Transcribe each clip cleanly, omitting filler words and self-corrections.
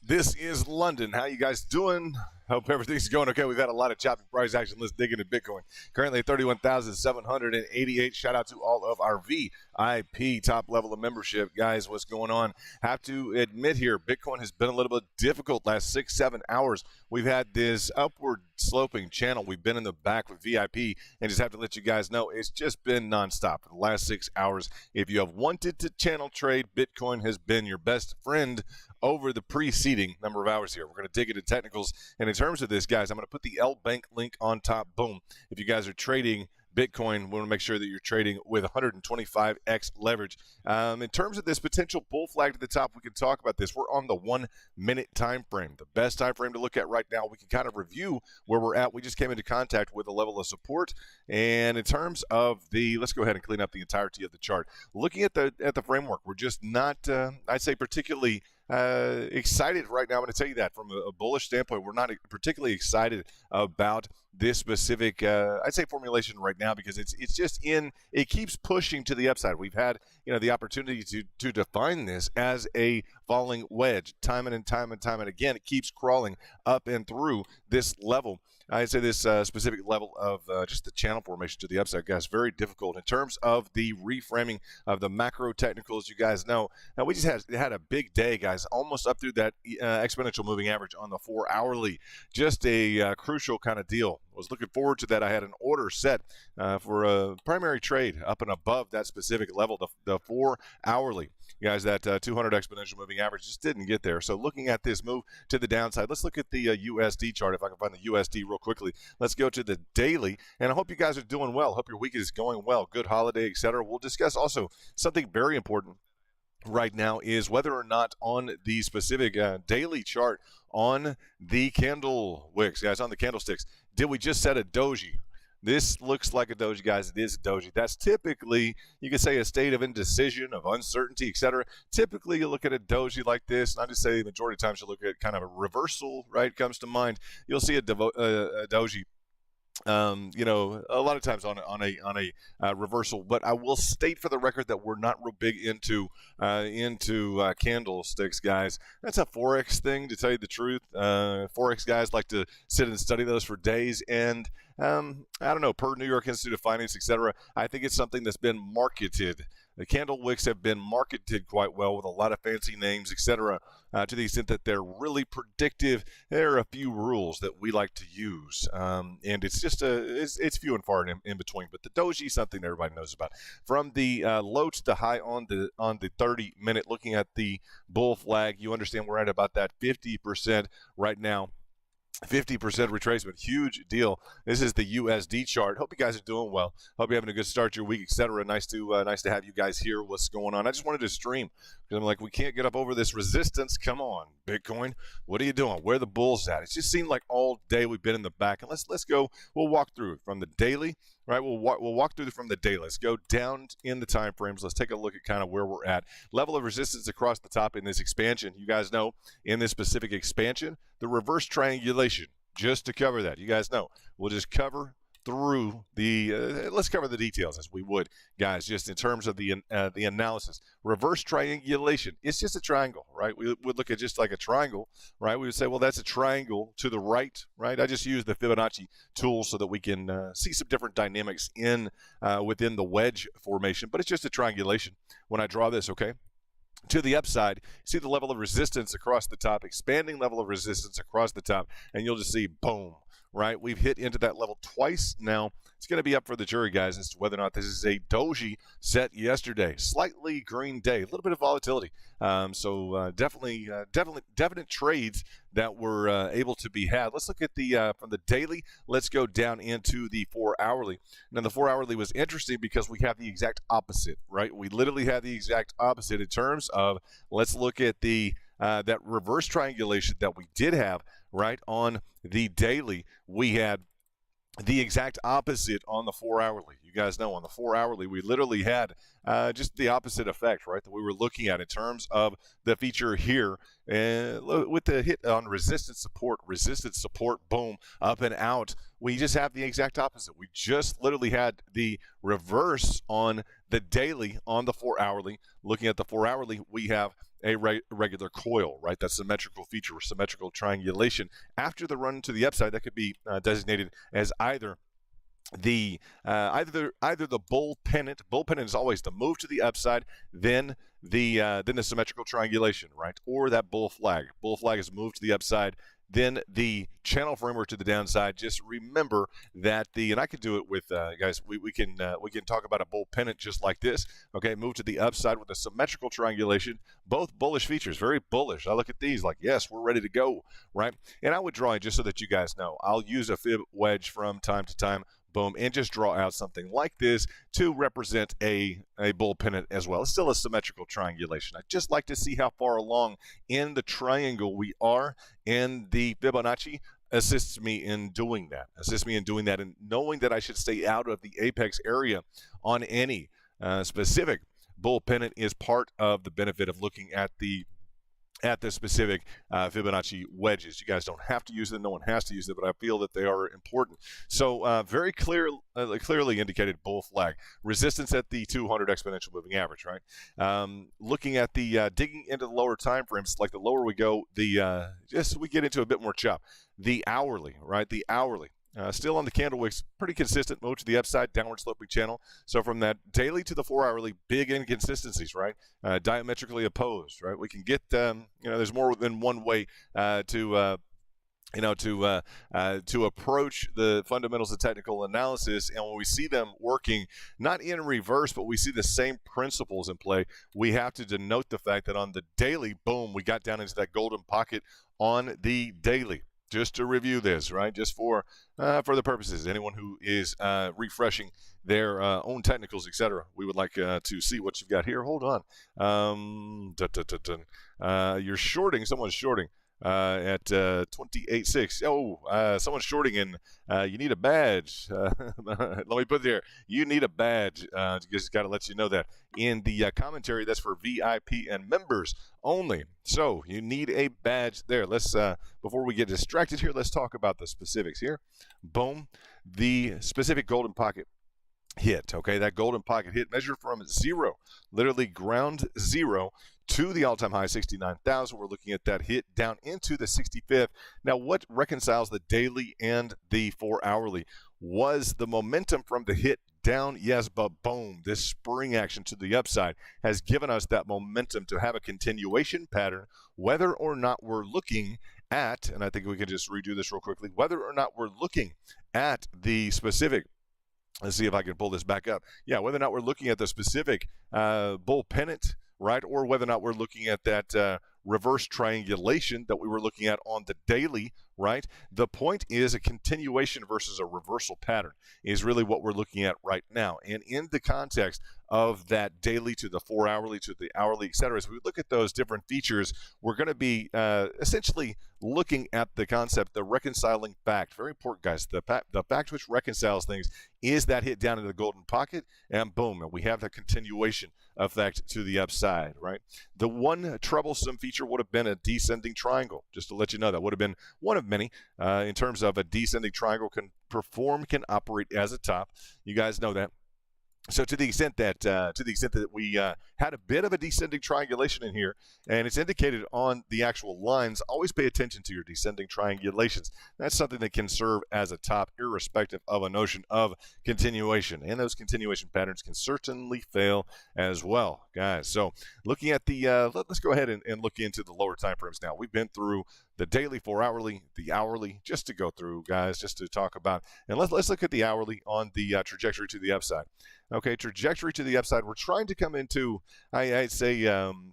This is London. How you guys doing? Hope everything's going okay. We've had a lot of choppy price action. Let's dig into Bitcoin. Currently 31,788. Shout out to all of our VIP top level of membership. Guys, what's going on? Have to admit here, Bitcoin has been a little bit difficult last 6-7 hours. We've had this upward sloping channel. We've been in the back with VIP, and just have to let you guys know it's just been nonstop for the last 6 hours. If you have wanted to channel trade, Bitcoin has been your best friend over the preceding number of hours here. We're going to dig into technicals, and in terms of this, guys, I'm going to put the L Bank link on top. Boom. If you guys are trading Bitcoin, we want to make sure that you're trading with 125x leverage. In terms of this potential bull flag to the top, we can talk about this. We're on the 1 minute time frame, the best time frame to look at right now. We can kind of review where we're at. We just came into contact with a level of support, and in terms of the, let's go ahead and clean up the entirety of the chart. Looking at the framework, we're just not, I'd say, particularly excited right now. I'm going to tell you that from a bullish standpoint, we're not particularly excited about this specific, I'd say, formulation right now, because it's just it keeps pushing to the upside. We've had, the opportunity to define this as a falling wedge time and time and again. It keeps crawling up and through this level. I'd say this specific level of just the channel formation to the upside, guys, very difficult. In terms of the reframing of the macro technicals, you guys know, now we just had a big day, guys, almost up through that exponential moving average on the 4 hourly. Just a crucial kind of deal. Was looking forward to that. I had an order set for a primary trade up and above that specific level, the 4 hourly. Guys, that 200 exponential moving average just didn't get there. So looking at this move to the downside, let's look at the USD chart. If I can find the USD real quickly. Let's go to the daily, and I hope you guys are doing well. Hope your week is going well. Good holiday, etc. We'll discuss also something very important right now is whether or not on the specific daily chart on the candle wicks, guys, on the candlesticks, did we just set a doji? This looks like a doji, guys. It is a doji. That's typically, you could say, a state of indecision, of uncertainty, etc. Typically, you look at a doji like this, and I just say the majority of times you look at kind of a reversal, right, comes to mind. You'll see a doji, a lot of times on a reversal. But I will state for the record that we're not real big into candlesticks, guys. That's a Forex thing, to tell you the truth. Forex guys like to sit and study those for days, and I don't know, per New York Institute of Finance, etc. I think it's something that's been marketed. The candle wicks have been marketed quite well with a lot of fancy names, etc. To the extent that they're really predictive. There are a few rules that we like to use, and it's just it's few and far in between. But the doji is something that everybody knows about. From the low to the high on the 30-minute, looking at the bull flag, you understand we're at about that 50% right now. 50% retracement, huge deal. This is the USD chart. Hope you guys are doing well. Hope you're having a good start to your week, etc. Nice to have you guys here. What's going on? I just wanted to stream because I'm like, we can't get up over this resistance. Come on, Bitcoin. What are you doing? Where are the bulls at? It just seemed like all day we've been in the back. And let's go. We'll walk through it from the daily. Right, we'll walk through from the day. Let's go down in the time frames. Let's take a look at kind of where we're at. Level of resistance across the top in this expansion. You guys know, in this specific expansion, the reverse triangulation, just to cover that. You guys know, we'll just cover through the, let's cover the details as we would, guys, just in terms of the analysis. Reverse triangulation, it's just a triangle, right? We would look at just like a triangle, right? We would say, well, that's a triangle to the right, right? I just use the Fibonacci tool so that we can see some different dynamics within the wedge formation, but it's just a triangulation when I draw this, okay? To the upside, see the level of resistance across the top, expanding level of resistance across the top, and you'll just see, boom, right? We've hit into that level twice now. It's going to be up for the jury, guys, as to whether or not this is a doji set yesterday. Slightly green day, a little bit of volatility. Definite trades that were able to be had. Let's look at the from the daily. Let's go down into the 4 hourly. Now, the 4 hourly was interesting because we have the exact opposite, right? We literally have the exact opposite in terms of, let's look at the that reverse triangulation that we did have, right, on the daily. We had the exact opposite on the 4 hourly. You guys know, on the 4 hourly, we literally had just the opposite effect, right, that we were looking at in terms of the feature here. With the hit on resistance support, boom, up and out. We just have the exact opposite. We just literally had the reverse on the daily on the 4 hourly. Looking at the 4 hourly, we have a regular coil, right? That symmetrical feature or symmetrical triangulation after the run to the upside. That could be designated as either the bull pennant. Bull pennant is always the move to the upside, then the symmetrical triangulation, right? Or that bull flag. Bull flag is moved to the upside, then the channel framework to the downside. Just remember that and I could do it with guys. We can talk about a bull pennant just like this. Okay, move to the upside with a symmetrical triangulation. Both bullish features, very bullish. I look at these like, yes, we're ready to go, right? And I would draw it just so that you guys know. I'll use a fib wedge from time to time. Boom, and just draw out something like this to represent a bull pennant as well. It's still a symmetrical triangulation. I just like to see how far along in the triangle we are, and the Fibonacci assists me in doing that. And knowing that I should stay out of the apex area on any specific bull pennant is part of the benefit of looking at the specific Fibonacci wedges. You guys don't have to use them. No one has to use them, but I feel that they are important. So very clearly indicated bull flag. Resistance at the 200 exponential moving average, right? Looking at the digging into the lower time frames, like the lower we go, we get into a bit more chop. The hourly, right? The hourly. Still on the candle wicks, pretty consistent move to the upside, downward sloping channel. So from that daily to the 4 hourly, big inconsistencies, right? Diametrically opposed, right? We can get, there's more than one way to approach the fundamentals of technical analysis. And when we see them working, not in reverse, but we see the same principles in play, we have to denote the fact that on the daily, boom, we got down into that golden pocket on the daily. Just to review this, right? Just for the purposes, anyone who is refreshing their own technicals, etc. We would like to see what you've got here. Hold on. You're shorting. Someone's shorting at 28.6. Oh, someone's shorting, and you need a badge. Let me put it there. You need a badge. Just got to let you know that. In the commentary, that's for VIP and members only. So you need a badge there. Let's before we get distracted here, let's talk about the specifics here. Boom, the specific golden pocket hit. Okay, that golden pocket hit measured from zero, literally ground zero, to the all-time high 69,000. We're looking at that hit down into the 65th. Now, what reconciles the daily and the 4 hourly was the momentum from the hit down, yes, but boom, this spring action to the upside has given us that momentum to have a continuation pattern, whether or not we're looking at, and I think we can just redo this real quickly, whether or not we're looking at the specific, let's see if I can pull this back up. Yeah, whether or not we're looking at the specific bull pennant, right, or whether or not we're looking at that reverse triangulation that we were looking at on the daily, right? The point is a continuation versus a reversal pattern is really what we're looking at right now. And in the context of that daily to the 4 hourly to the hourly, et cetera, as we look at those different features, we're going to be essentially looking at the concept, the reconciling fact. Very important, guys. The fact which reconciles things is that hit down into the golden pocket, and boom, and we have the continuation effect to the upside, right? The one troublesome feature would have been a descending triangle. Just to let you know, that would have been one of many in terms of a descending triangle can operate as a top. You guys know that. So to the extent that we had a bit of a descending triangulation in here, and it's indicated on the actual lines, always pay attention to your descending triangulations. That's something that can serve as a top irrespective of a notion of continuation. And those continuation patterns can certainly fail as well, guys. So looking at the, let's go ahead and look into the lower time frames now. We've been through the daily, 4 hourly, the hourly, just to go through, guys, just to talk about. And let's look at the hourly on the trajectory to the upside. Okay, trajectory to the upside. We're trying to come into, I'd say,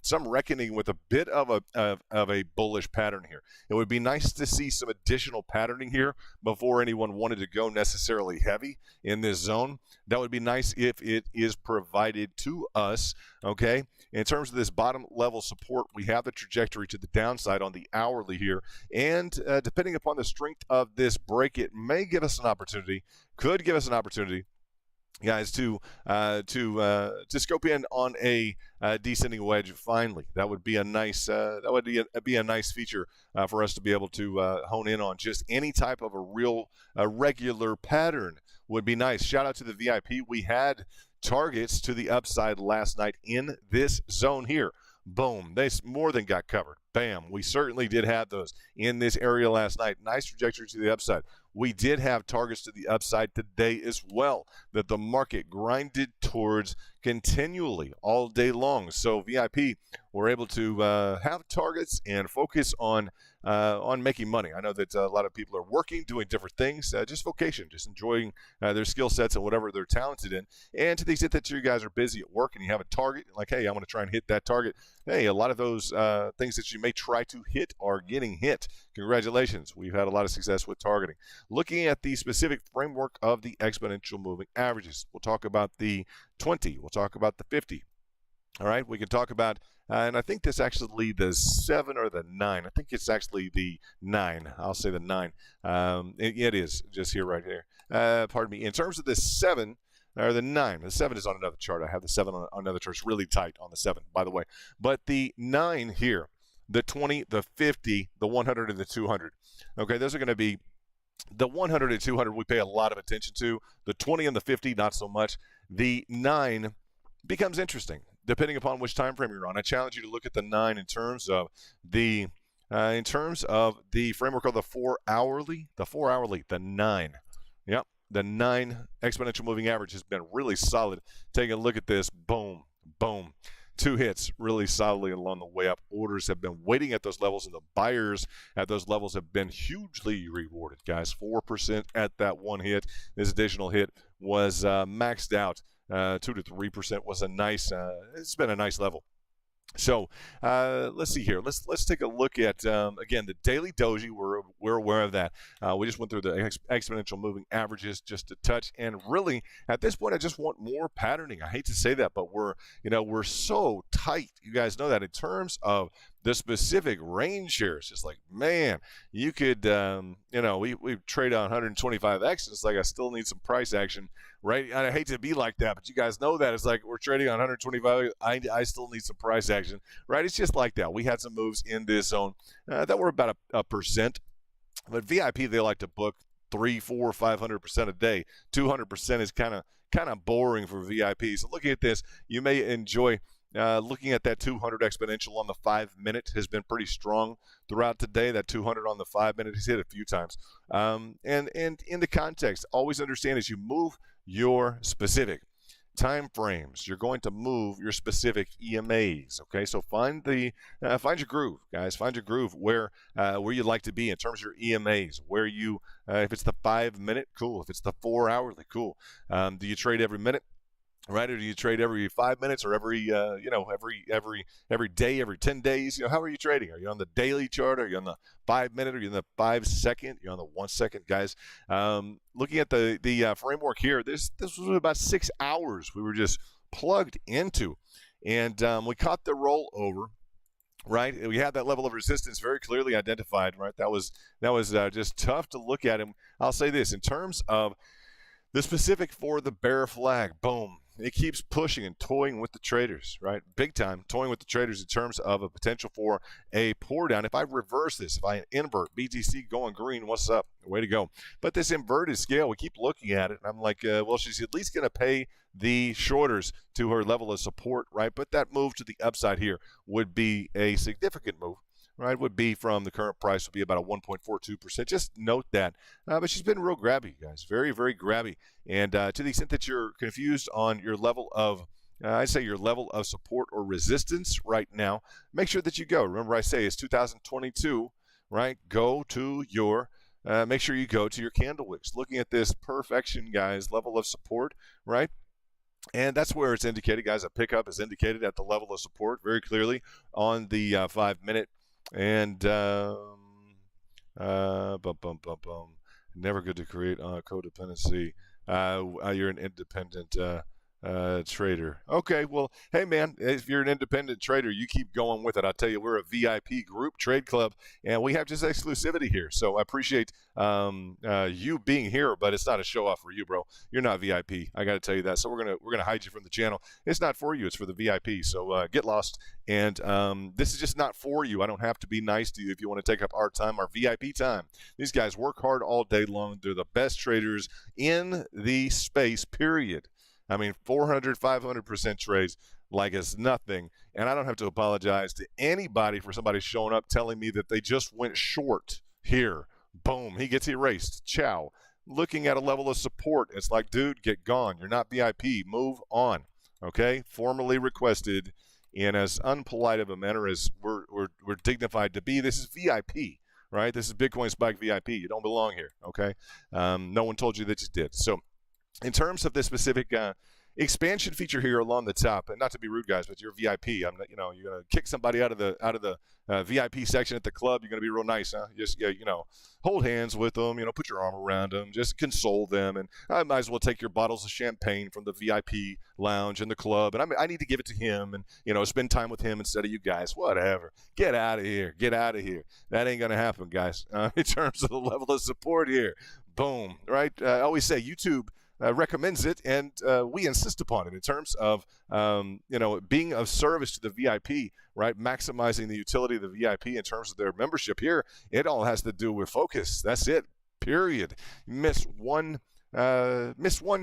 some reckoning with a bit of a bullish pattern here. It would be nice to see some additional patterning here before anyone wanted to go necessarily heavy in this zone. That would be nice if it is provided to us, okay? In terms of this bottom level support, we have the trajectory to the downside on the hourly here. And depending upon the strength of this break, it may give us an opportunity, could give us an opportunity, guys, to scope in on a descending wedge. Finally, that would be a nice be a nice feature for us to be able to hone in on. Just any type of a regular pattern would be nice. Shout out to the VIP. We had targets to the upside last night in this zone here. Boom. They more than got covered. Bam. We certainly did have those in this area last night. Nice trajectory to the upside. We did have targets to the upside today as well that the market grinded towards continually all day long. So VIP were able to have targets and focus on making money. I know that a lot of people are working, doing different things, just vocation, just enjoying their skill sets and whatever they're talented in. And to the extent that you guys are busy at work and you have a target, like, hey, I'm going to try and hit that target. Hey, a lot of those things that you may try to hit are getting hit. Congratulations. We've had a lot of success with targeting. Looking at the specific framework of the exponential moving averages, we'll talk about the 20. We'll talk about the 50. All right, we can talk about, and I think this actually the 7 or the 9. I think it's actually the 9. I'll say the 9. It is just here, right here. Pardon me. In terms of the 7 or the 9, the 7 is on another chart. I have the 7 on another chart. It's really tight on the 7, by the way. But the 9 here, the 20, the 50, the 100, and the 200. Okay, those are going to be the 100 and 200 we pay a lot of attention to. The 20 and the 50, not so much. The 9 becomes interesting depending upon which time frame you're on. I challenge you to look at the 9 in terms of the framework of the 4 hourly. The 4 hourly, the 9. Yep, the 9 exponential moving average has been really solid. Taking a look at this, boom, boom. 2 hits really solidly along the way up. Orders have been waiting at those levels, and the buyers at those levels have been hugely rewarded, guys. 4% at that 1 hit. This additional hit was maxed out. 2 to 3% was a nice. It's been a nice level. So let's see here. Let's take a look at again the daily doji. We're aware of that. We just went through the exponential moving averages just a touch, and really at this point I just want more patterning. I hate to say that, but we're so tight. You guys know that in terms of the specific range here. It's just like, man, you could we trade on 125x. It's like I still need some price action, right? I hate to be like that, but you guys know that it's like we're trading on 125. I still need some price action, right? It's just like that. We had some moves in this zone that were about a percent, but VIP, they like to book 300, 400, 500% a day. 200% is kind of boring for VIP. So looking at this, you may enjoy. Looking at that 200 exponential on the 5-minute has been pretty strong throughout today. That 200 on the 5-minute has hit a few times. And in the context, always understand as you move your specific time frames, you're going to move your specific EMAs. Okay, so find your groove, guys. Find your groove where you'd like to be in terms of your EMAs. Where you, if it's the 5-minute, cool. If it's the 4 hourly, cool. Do you trade every minute? Right, or do you trade every 5 minutes, or every day, every 10 days? How are you trading? Are you on the daily chart? Are you on the 5-minute? Are you on the 5-second? You're on the 1 second, guys. Looking at the framework here, this was about 6 hours we were just plugged into, and we caught the rollover. Right, we had that level of resistance very clearly identified. Right, that was just tough to look at. And I'll say this in terms of the specific for the bear flag, boom. It keeps pushing and toying with the traders, right? Big time toying with the traders in terms of a potential for a pour down. If I reverse this, if I invert BTC going green, what's up? Way to go. But this inverted scale, we keep looking at it, and I'm like, well, she's at least going to pay the shorters to her level of support, right? But that move to the upside here would be a significant move. Right, would be from the current price would be about a 1.42%. Just note that. But she's been real grabby, guys. Very, very grabby. And to the extent that you're confused on your level of, I say your level of support or resistance right now, make sure that you go. Remember, I say it's 2022, right? Go to your, make sure you go to your candle wicks. Looking at this perfection, guys, level of support, right? And that's where it's indicated, guys. A pickup is indicated at the level of support very clearly on the 5-minute. And never good to create codependency. You're an independent trader. Okay, well, hey man, if you're an independent trader, you keep going with it. I'll tell you, we're a VIP group trade club, and we have just exclusivity here. So I appreciate you being here, but it's not a show off for you, bro. You're not VIP. I got to tell you that. So we're gonna hide you from the channel. It's not for you. It's for the VIP. So get lost. And this is just not for you. I don't have to be nice to you if you want to take up our time, our VIP time. These guys work hard all day long. They're the best traders in the space, period. I mean, 400, 500% trades. like it's nothing. And I don't have to apologize to anybody for somebody showing up telling me that they just went short here. Boom, he gets erased. Ciao. Looking at a level of support, it's like, dude, get gone. You're not VIP. Move on. Okay? Formally requested in as unpolite of a manner as we're dignified to be. This is VIP, right? This is Bitcoin Spike VIP. You don't belong here, okay? No one told you that you did. So in terms of this specific expansion feature here along the top, and not to be rude, guys, but you're VIP. I'm not, you're gonna kick somebody out of the VIP section at the club. You're gonna be real nice, huh? Just hold hands with them. Put your arm around them, just console them, and I might as well take your bottles of champagne from the VIP lounge in the club, and I need to give it to him, and spend time with him instead of you guys. Whatever. Get out of here. Get out of here. That ain't gonna happen, guys. In terms of the level of support here, boom. Right? I always say YouTube recommends it, and we insist upon it in terms of being of service to the VIP, right? Maximizing the utility of the VIP in terms of their membership here. It all has to do with focus. That's it. Period. Miss one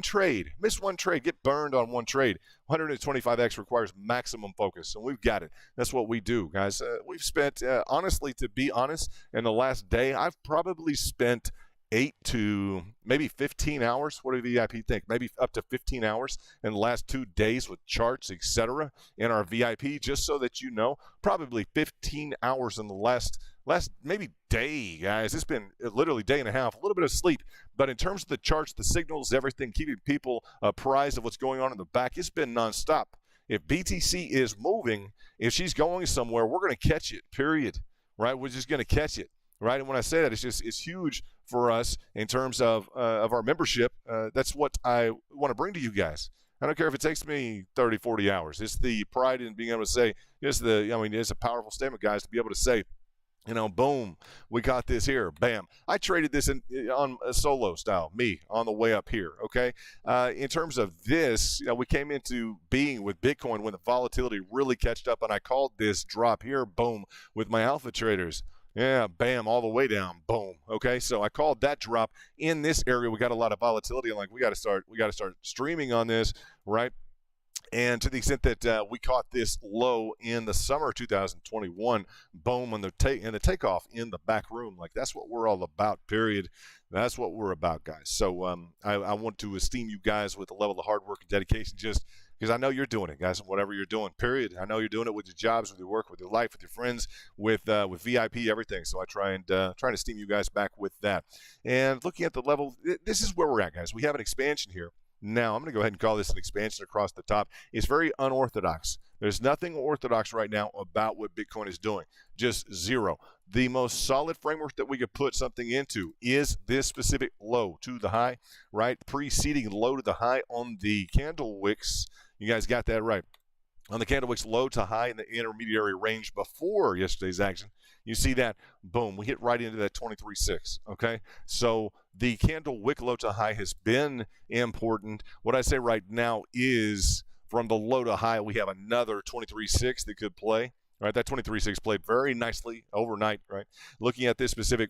trade. Get burned on one trade. 125x requires maximum focus, and we've got it. That's what we do, guys. We've spent, honestly, to be honest, in the last day, I've probably spent 8 to maybe 15 hours. What do the VIP think? Maybe up to 15 hours in the last 2 days with charts, etc. in our VIP, just so that you know, probably 15 hours in the last maybe day, guys. It's been literally day and a half, a little bit of sleep. But in terms of the charts, the signals, everything, keeping people apprised of what's going on in the back, it's been nonstop. If BTC is moving, if she's going somewhere, we're going to catch it, period. Right? We're just going to catch it. Right? And when I say that, it's huge for us in terms of our membership. That's what I want to bring to you guys. I don't care if it takes me 30, 40 hours. It's the pride in being able to say, it's a powerful statement, guys, to be able to say, boom, we got this here. Bam. I traded this on a solo style, me, on the way up here, okay? In terms of this, we came into being with Bitcoin when the volatility really catched up, and I called this drop here, boom, with my alpha traders. Yeah, bam, all the way down, boom. Okay, so I called that drop in this area. We got a lot of volatility. I'm like, we got to start streaming on this, right? And to the extent that we caught this low in the summer of 2021, boom, and the takeoff in the back room. Like, that's what we're all about, period. That's what we're about, guys. So I want to esteem you guys with a level of hard work and dedication, just because I know you're doing it, guys, whatever you're doing, period. I know you're doing it with your jobs, with your work, with your life, with your friends, with VIP, everything. So I try to esteem you guys back with that. And looking at the level, this is where we're at, guys. We have an expansion here. Now, I'm going to go ahead and call this an expansion across the top. It's very unorthodox. There's nothing orthodox right now about what Bitcoin is doing. Just zero. The most solid framework that we could put something into is this specific low to the high, right? Preceding low to the high on the candle wicks. You guys got that right. On the candle wicks low to high in the intermediary range before yesterday's action. You see that, boom, we hit right into that 23.6, okay? So the candle wick low to high has been important. What I say right now is from the low to high, we have another 23.6 that could play, right? That 23.6 played very nicely overnight, right? Looking at this specific,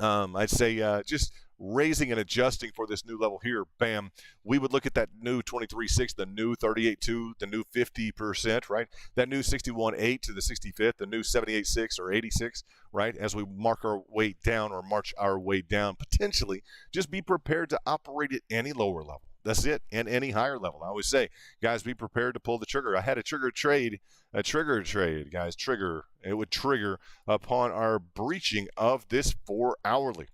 I'd say just raising and adjusting for this new level here, bam, we would look at that new 23.6, the new 38.2, the new 50%, right? That new 61.8 to the 65th, the new 78.6 or 86, right? As we mark our way down or march our way down, potentially, just be prepared to operate at any lower level. That's it, and any higher level. I always say, guys, be prepared to pull the trigger. I had a trigger trade, guys, trigger. It would trigger upon our breaching of this 4-hourly.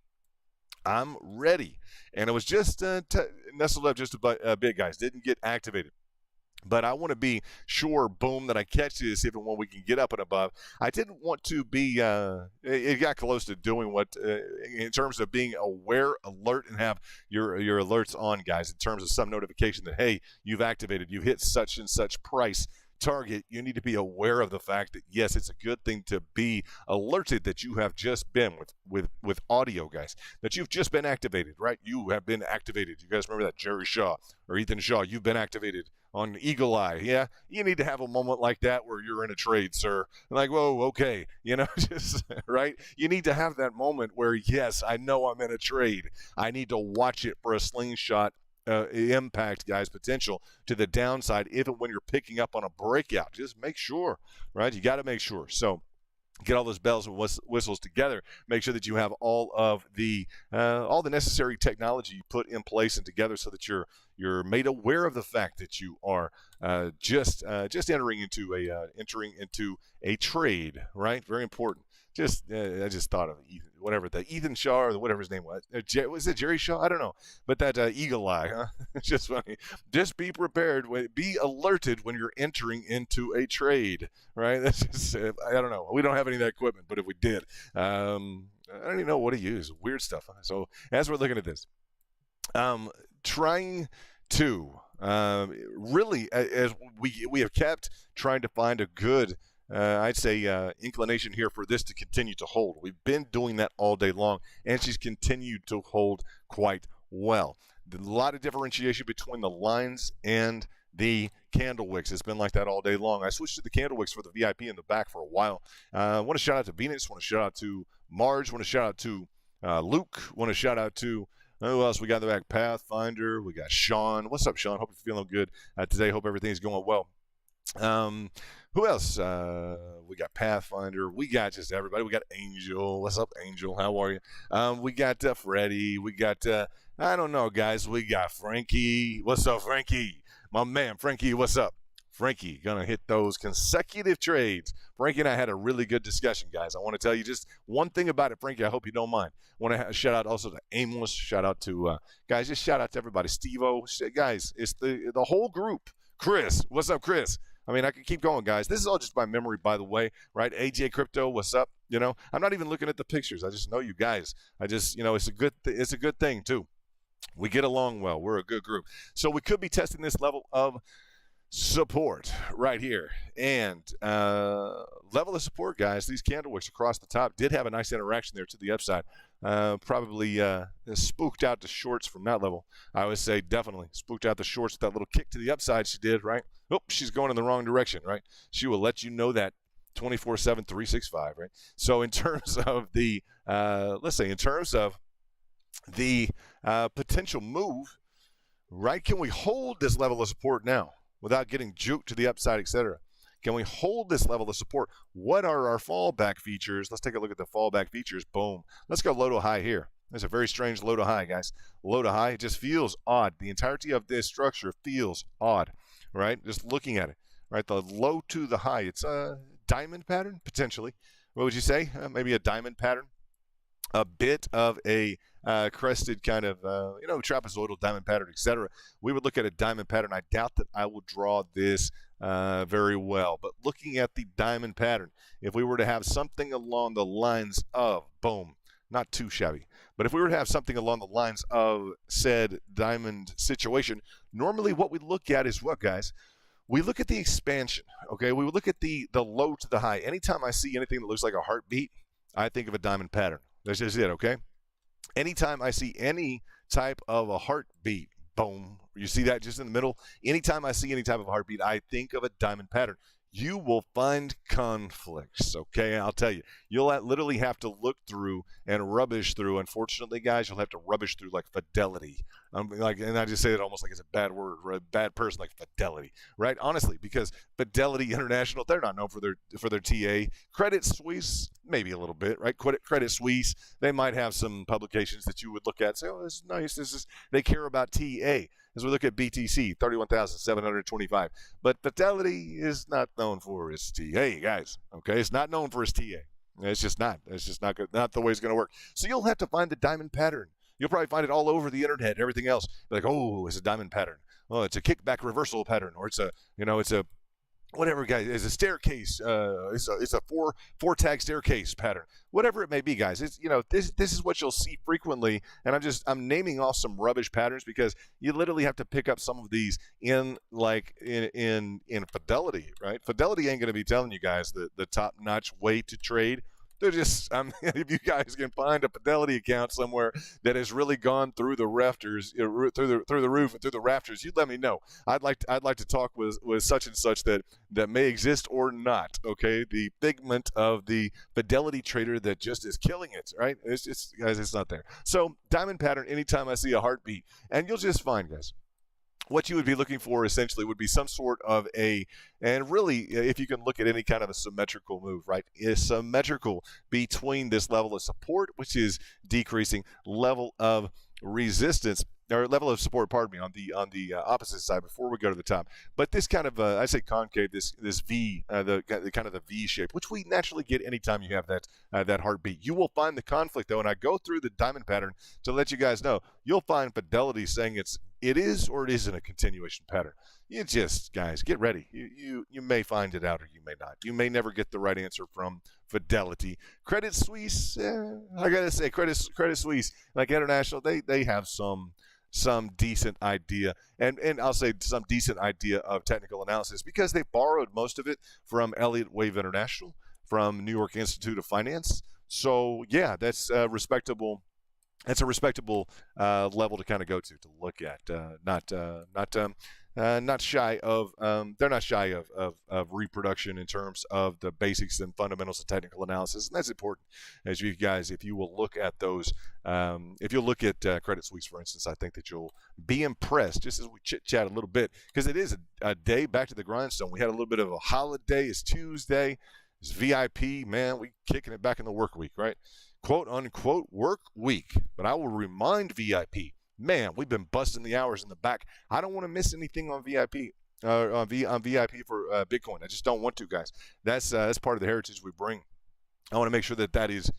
I'm ready. And it was just nestled up just a bit, guys. Didn't get activated. But I want to be sure, boom, that I catch this even when we can get up and above. I didn't want to be, it got close to doing what, in terms of being aware, alert, and have your alerts on, guys, in terms of some notification that, hey, you've activated, you hit such and such price target. You need to be aware of the fact that, yes, it's a good thing to be alerted that you have just been with audio, guys, that you've just been activated, right? You have been activated. You guys remember that Jerry Shaw or Ethan Shaw, you've been activated on Eagle Eye. Yeah, you need to have a moment like that where you're in a trade, sir. Like, whoa, okay, just right. You need to have that moment where, yes, I know I'm in a trade. I need to watch it for a slingshot impact, guys, potential to the downside, even when you're picking up on a breakout. Just make sure, right? You got to make sure. So get all those bells and whistles together. Make sure that you have all the necessary technology you put in place and together, so that you're made aware of the fact that you are just entering into a trade. Right, very important. I just thought of Ethan Shaw, or whatever his name was. Was it Jerry Shaw? I don't know. But that eagle eye, huh? It's just funny. Just be prepared. Be alerted when you're entering into a trade, right? That's just, I don't know. We don't have any of that equipment, but if we did, I don't even know what to use. Weird stuff. Huh? So as we're looking at this, trying to really, as we have kept trying to find a good, I'd say, inclination here for this to continue to hold. We've been doing that all day long, and she's continued to hold quite well. A lot of differentiation between the lines and the candle wicks. It's been like that all day long. I switched to the candle wicks for the VIP in the back for a while. I want to shout out to Venus. Want to shout out to Marge. Want to shout out to Luke. Want to shout out to who else we got in the back? Pathfinder. We got Sean. What's up, Sean? Hope you're feeling good today. Hope everything's going well. Who else? We got Pathfinder. We got just everybody. We got Angel. What's up, Angel? How are you? We got Freddie. We got, I don't know, guys. We got Frankie. What's up, Frankie? My man, Frankie, what's up? Frankie, going to hit those consecutive trades. Frankie and I had a really good discussion, guys. I want to tell you just one thing about it, Frankie. I hope you don't mind. I want to shout out also to Aimless. Shout out to, guys, just shout out to everybody. Steve-O. Guys, it's the whole group. Chris, what's up, Chris? I mean, I can keep going, guys. This is all just by memory, by the way, right? AJ Crypto, what's up? You know, I'm not even looking at the pictures. I just know you guys. I just, it's a good thing, too. We get along well. We're a good group. So we could be testing this level of support right here. And level of support, guys, these candle wicks across the top did have a nice interaction there to the upside. Probably spooked out the shorts from that level. I would say definitely spooked out the shorts with that little kick to the upside she did, right? Oh, she's going in the wrong direction, right? She will let you know that 24/7, 365, right? So in terms of the, let's say in terms of the potential move, right? Can we hold this level of support now without getting juked to the upside, etc.? Can we hold this level of support? What are our fallback features? Let's take a look at the fallback features. Boom. Let's go low to high here. There's a very strange low to high, guys. Low to high, it just feels odd. The entirety of this structure feels odd, right? Just looking at it, right? The low to the high, it's a diamond pattern, potentially. What would you say? Maybe a diamond pattern. A bit of a crested kind of, trapezoidal diamond pattern, etc. We would look at a diamond pattern. I doubt that I will draw this very well. But looking at the diamond pattern, if we were to have something along the lines of, boom, not too shabby, but if we were to have something along the lines of said diamond situation, normally what we look at is what, guys? We look at the expansion, okay? We would look at the low to the high. Anytime I see anything that looks like a heartbeat, I think of a diamond pattern. That's just it, okay? Anytime I see any type of a heartbeat, boom, you see that just in the middle? Anytime I see any type of heartbeat, I think of a diamond pattern. You will find conflicts, okay? I'll tell you. You'll literally have to look through and rubbish through. Unfortunately, guys, you'll have to rubbish through like Fidelity. And I just say it almost like it's a bad word or a bad person, like Fidelity, right? Honestly, because Fidelity International, they're not known for their TA. Credit Suisse, maybe a little bit, right? Credit Suisse, they might have some publications that you would look at and say, oh, this is nice. They care about TA. As we look at BTC, 31,725. But Fidelity is not known for its TA, guys. Okay, it's not known for its TA. It's just not. It's just not good. Not the way it's going to work. So you'll have to find the diamond pattern. You'll probably find it all over the internet, everything else. Like, oh, it's a diamond pattern. Oh, it's a kickback reversal pattern, or it's a whatever, guys. It's a staircase. It's a four tag staircase pattern. Whatever it may be, guys. It's this is what you'll see frequently. And I'm naming off some rubbish patterns because you literally have to pick up some of these in Fidelity, right? Fidelity ain't going to be telling you guys the top notch way to trade. They're just, if you guys can find a Fidelity account somewhere that has really gone through the rafters, through the roof and through the rafters, you let me know. I'd like to talk with such and such that may exist or not. Okay, the figment of the Fidelity trader that just is killing it. Right? It's just, guys, it's not there. So diamond pattern. Anytime I see a heartbeat, and you'll just find, guys, what you would be looking for essentially would be some sort of and really, if you can look at any kind of a symmetrical move, right? Is symmetrical between this level of support, which is decreasing, level of resistance, or level of support, pardon me, on the opposite side before we go to the top. But this kind of, I say concave, this V, the kind of the V shape, which we naturally get anytime you have that heartbeat. You will find the conflict, though, and I go through the diamond pattern to let you guys know. You'll find Fidelity saying it is or it isn't a continuation pattern. You just, guys, get ready. You may find it out or you may not. You may never get the right answer from Fidelity. Credit Suisse, I gotta say, Credit Suisse, like International, they have some decent idea, and I'll say some decent idea of technical analysis, because they borrowed most of it from Elliott Wave International, from New York Institute of Finance. So yeah, that's respectable. That's a respectable level to kind of go to look at. Not shy of they're not shy of reproduction in terms of the basics and fundamentals of technical analysis, and that's important. As you guys, if you will look at those, if you look at Credit Suisse, for instance, I think that you'll be impressed, just as we chit chat a little bit, because it is a day back to the grindstone. We had a little bit of a holiday. It's Tuesday. It's VIP, man. We kicking it back in the work week, right? Quote unquote work week. But I will remind VIP, man, we've been busting the hours in the back. I don't want to miss anything on VIP, on VIP for Bitcoin. I just don't want to, guys. That's part of the heritage we bring. I want to make sure that is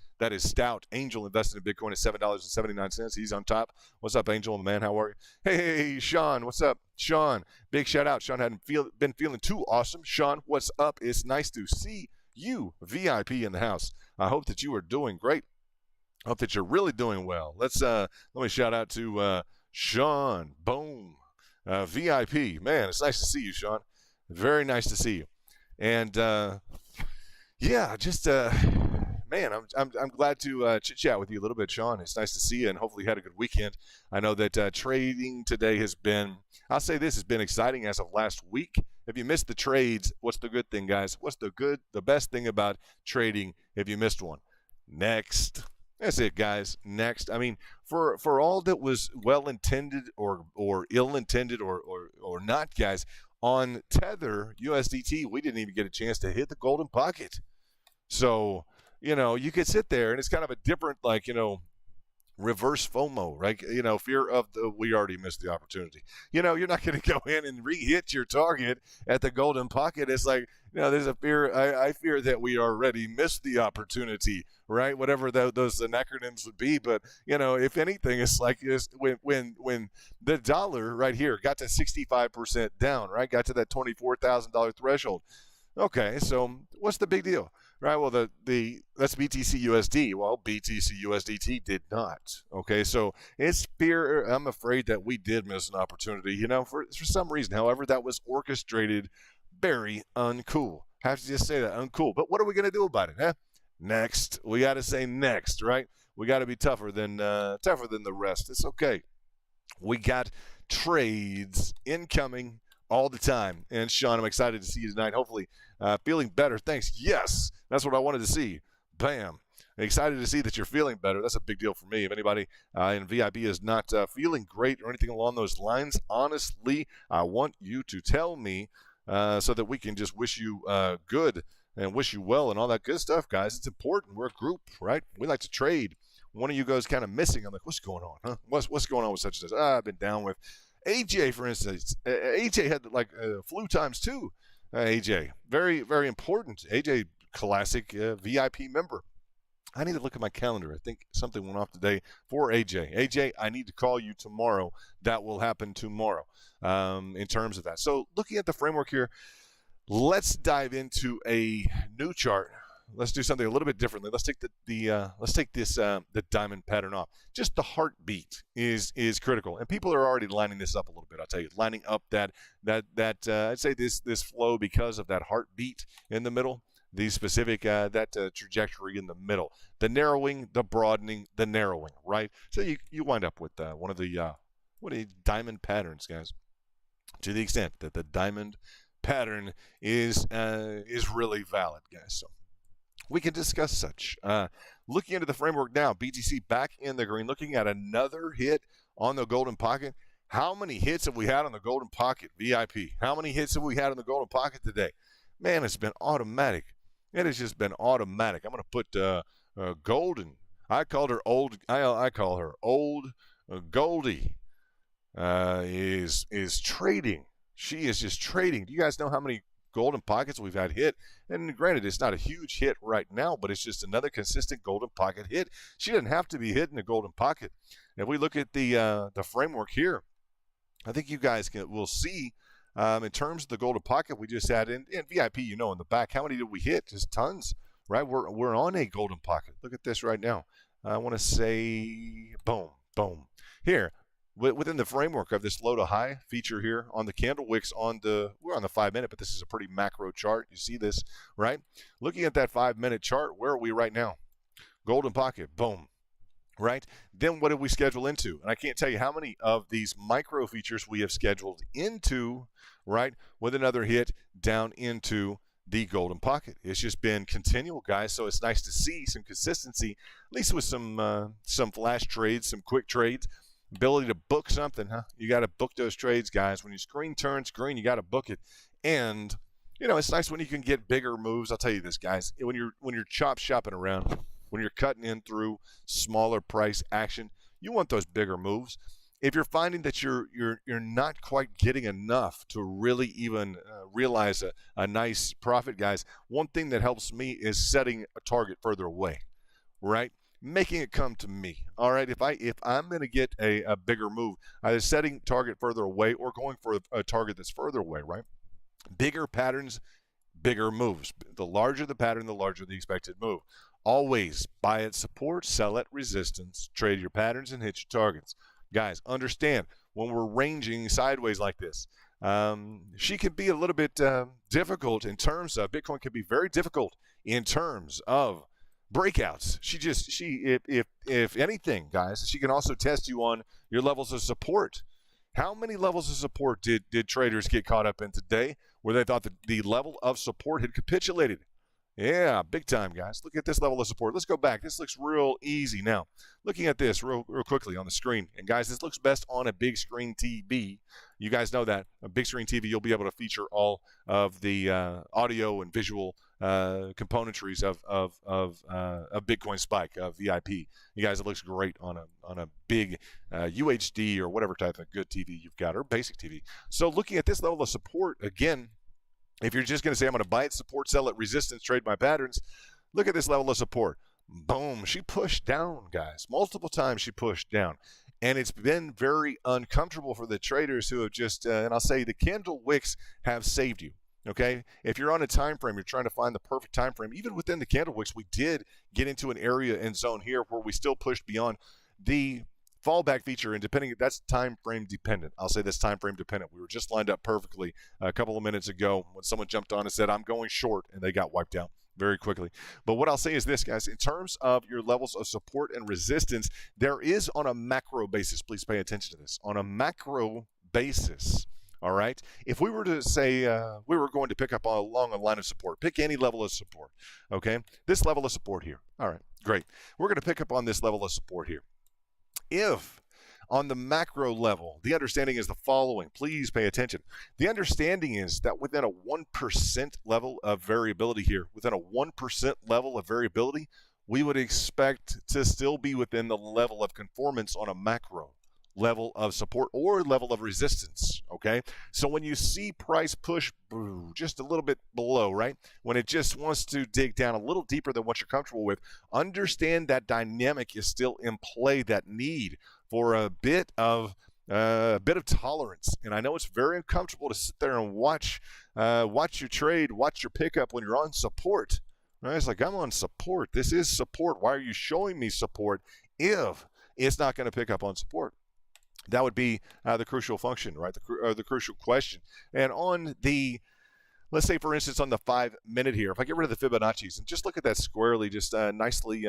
stout. Angel invested in Bitcoin at $7.79. He's on top. What's up, Angel, man? How are you? Hey, Sean. What's up, Sean? Big shout out. Sean hadn't been feeling too awesome. Sean, what's up? It's nice to see you, VIP, in the house. I hope that you are doing great. I hope that you're really doing well. Let me shout out to Sean. Boom. VIP. Man, it's nice to see you, Sean. Very nice to see you. And yeah, just man, I'm glad to chit chat with you a little bit, Sean. It's nice to see you, and hopefully you had a good weekend. I know that trading today has been, I'll say this, has been exciting as of last week. If you missed the trades, what's the good thing, guys? What's the best thing about trading if you missed one? Next. That's it, guys. Next. I mean, for all that was well-intended or ill-intended or not, guys, on Tether USDT, we didn't even get a chance to hit the golden pocket. So, you could sit there, and it's kind of a different, reverse FOMO, right? Fear of we already missed the opportunity. You're not going to go in and re-hit your target at the golden pocket. It's like, there's a fear. I fear that we already missed the opportunity, right? Whatever those acronyms would be. But, if anything, it's like when the dollar right here got to 65% down, right? Got to that $24,000 threshold. Okay, so what's the big deal? Right, well, that's BTC USD. Well, BTC USDT did not. Okay, so it's fear. I'm afraid that we did miss an opportunity, for some reason. However, that was orchestrated very uncool. I have to just say that, uncool. But what are we going to do about it, huh? Next. We got to say next, right? We got to be tougher than the rest. It's okay. We got trades incoming all the time. And Sean, I'm excited to see you tonight. Hopefully feeling better. Thanks. Yes, that's what I wanted to see. Bam. Excited to see that you're feeling better. That's a big deal for me. If anybody in VIP is not feeling great or anything along those lines, honestly, I want you to tell me so that we can just wish you good and wish you well and all that good stuff, guys. It's important. We're a group, right? We like to trade. One of you guys kind of missing. I'm like, what's going on, huh? What's going on with such and such? I've been down with AJ, for instance. AJ had flu times too. AJ, very, very important. AJ, classic VIP member. I need to look at my calendar. I think something went off today for AJ. AJ, I need to call you tomorrow. That will happen tomorrow in terms of that. So looking at the framework here, let's dive into a new chart. Let's do something a little bit differently. Let's take the diamond pattern off. Just the heartbeat is critical, and people are already lining this up a little bit. I'll tell you, lining up that I'd say this flow because of that heartbeat in the middle. the specific trajectory in the middle, the narrowing, the broadening, the narrowing, right? So you wind up with one of the diamond patterns, guys. To the extent that the diamond pattern is really valid, guys. So we can discuss such. Looking into the framework now, BTC back in the green, looking at another hit on the golden pocket. How many hits have we had on the golden pocket, VIP? How many hits have we had on the golden pocket today? Man, it's been automatic. It has just been automatic. I'm going to put golden. I called her old. I call her old Goldie. Is trading. She is just trading. Do you guys know how many golden pockets we've had hit? And granted, it's not a huge hit right now, but it's just another consistent golden pocket hit. She doesn't have to be hitting a golden pocket. If we look at the framework here, I think you guys will see in terms of the golden pocket we just had in VIP, in the back, how many did we hit? Just tons, right? We're on a golden pocket. Look at this right now. I want to say boom, boom. Here, within the framework of this low to high feature here on the candle wicks we're on the 5 minute, but this is a pretty macro chart. You see this, right? Looking at that 5 minute chart, where are we right now? Golden pocket, boom. Right? Then what did we schedule into? And I can't tell you how many of these micro features we have scheduled into, right, with another hit down into the golden pocket. It's just been continual, guys, so it's nice to see some consistency, at least with some flash trades, some quick trades, ability to book something, huh? You got to book those trades, guys. When your screen turns green, you got to book it. And, it's nice when you can get bigger moves. I'll tell you this, guys. When you're chop shopping around, when you're cutting in through smaller price action, you want those bigger moves. If you're finding that you're not quite getting enough to really even realize a nice profit, guys, one thing that helps me is setting a target further away, right? Making it come to me. All right, if I'm going to get a bigger move, either setting target further away or going for a target that's further away, right? Bigger patterns, bigger moves. The larger the pattern, the larger the expected move. Always buy at support, sell at resistance, trade your patterns, and hit your targets. Guys, understand, when we're ranging sideways like this, she can be a little bit difficult in terms of, Bitcoin can be very difficult in terms of breakouts. If anything, guys, she can also test you on your levels of support. How many levels of support did traders get caught up in today where they thought that the level of support had capitulated? Yeah, big time, guys. Look at this level of support. Let's go back. This looks real easy now. Looking at this real quickly on the screen. And, guys, this looks best on a big screen TV. You guys know that. A big screen TV, you'll be able to feature all of the audio and visual componentries of Bitcoin Spike, of VIP. You guys, it looks great on a big UHD or whatever type of good TV you've got, or basic TV. So looking at this level of support, again, if you're just going to say, I'm going to buy it, support, sell it, resistance, trade my patterns, look at this level of support. Boom. She pushed down, guys. Multiple times she pushed down. And it's been very uncomfortable for the traders who have just, and I'll say the candle wicks have saved you. Okay? If you're on a time frame, you're trying to find the perfect time frame. Even within the candle wicks, we did get into an area and zone here where we still pushed beyond the fallback feature, and that's time frame dependent. I'll say that's time frame dependent. We were just lined up perfectly a couple of minutes ago when someone jumped on and said, I'm going short, and they got wiped out very quickly. But what I'll say is this, guys, in terms of your levels of support and resistance, there is on a macro basis, please pay attention to this, on a macro basis, all right? If we were to say we were going to pick up along a line of support, pick any level of support, okay? This level of support here. All right, great. We're going to pick up on this level of support here. If on the macro level, the understanding is the following, please pay attention. The understanding is that within a 1% level of variability here, within a 1% level of variability, we would expect to still be within the level of conformance on a macro level of support or level of resistance, okay? So when you see price push just a little bit below, right, when it just wants to dig down a little deeper than what you're comfortable with, understand that dynamic is still in play, that need for a bit of tolerance. And I know it's very uncomfortable to sit there and watch your trade, watch your pickup when you're on support, right? It's like, I'm on support. This is support. Why are you showing me support if it's not going to pick up on support? That would be the crucial function, right? The crucial question. And on the let's say, for instance, on the 5-minute here, if I get rid of the Fibonacci's and just look at that squarely, just nicely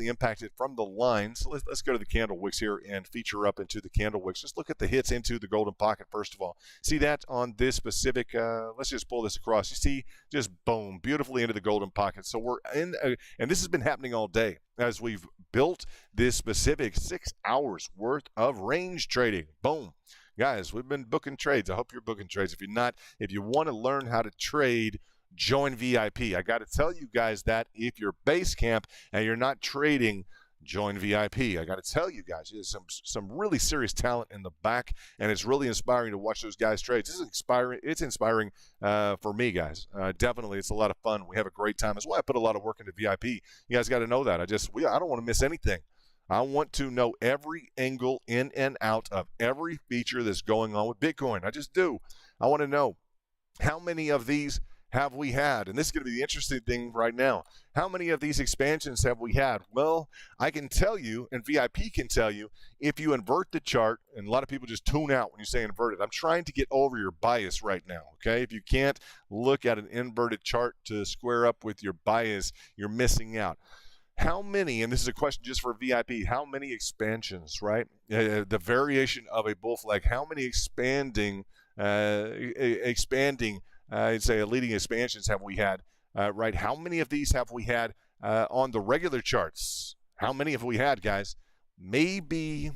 impacted from the line. So let's go to the candle wicks here and feature up into the candle wicks. Just look at the hits into the golden pocket first of all. See that on this specific, let's just pull this across. You see, just boom, beautifully into the golden pocket. So we're in, and this has been happening all day as we've built this specific 6 hours worth of range trading. Boom. Guys, we've been booking trades. I hope you're booking trades. If you're not, if you want to learn how to trade, join VIP. I got to tell you guys that if you're base camp and you're not trading, join VIP. I got to tell you guys, there's some really serious talent in the back, and it's really inspiring to watch those guys trade. This is inspiring. It's inspiring for me, guys. Definitely, it's a lot of fun. We have a great time. That's why I put a lot of work into VIP. You guys got to know that. I don't want to miss anything. I want to know every angle in and out of every feature that's going on with Bitcoin. I just do. I want to know how many of these have we had? And this is going to be the interesting thing right now. How many of these expansions have we had? Well, I can tell you, and VIP can tell you, if you invert the chart, and a lot of people just tune out when you say inverted. I'm trying to get over your bias right now, okay? If you can't look at an inverted chart to square up with your bias, you're missing out. How many, and this is a question just for VIP, how many expansions, right? The variation of a bull flag, how many expanding, I'd say leading expansions have we had, right? How many of these have we had on the regular charts? How many have we had, guys? Maybe,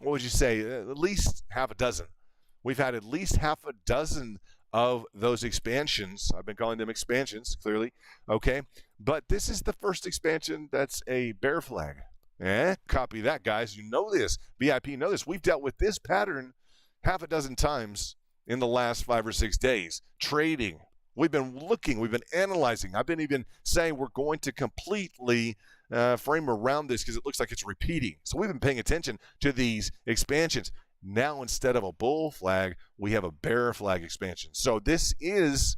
what would you say, at least half a dozen. We've had at least half a dozen of those expansions. I've been calling them expansions, clearly, okay? But this is the first expansion that's a bear flag. Copy that, guys. You know this. VIP know this. We've dealt with this pattern half a dozen times in the last 5 or 6 days. Trading. We've been looking. We've been analyzing. I've been even saying we're going to completely frame around this because it looks like it's repeating. So we've been paying attention to these expansions. Now, instead of a bull flag, we have a bear flag expansion. So this is